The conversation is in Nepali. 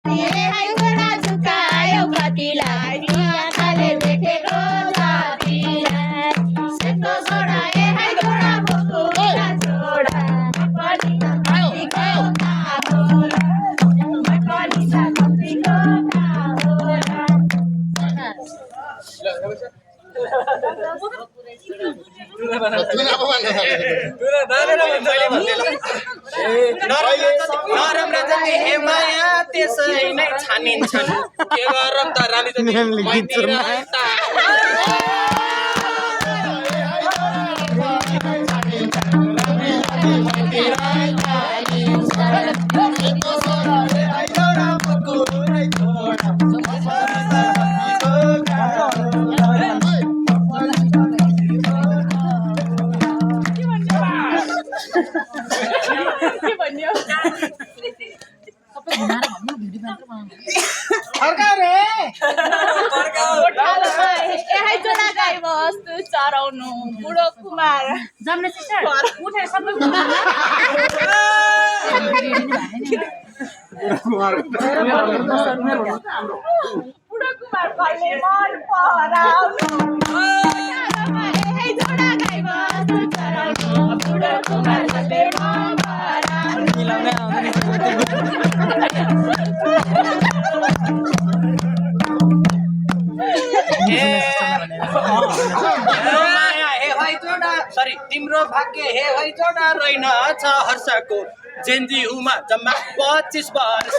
ए हाय घोडा झुकायो कतिलाई आँखाले देखेको जातिलाई सेतो घोडा ए हाय घोडा बोकुला छोडा पनि त कतिको होला पनि त कतिको होला नराम्रा जति हेमाया त्यसै नै छानिन्छन् के गरौँ त रानी जति मैतिर चराउनु बुढो कुमार जम्ने सिस्टर उठेर सबै बुढो कुमार भन्ने मन पराउनु जोडा गाई बस्तु चराउनु बुढो कुमार भन्ने मन सरी तिम्रो भाग्य हे है जोडा रहेन छ हर्षको जेन्जी उमा जम्मा 25 वर्ष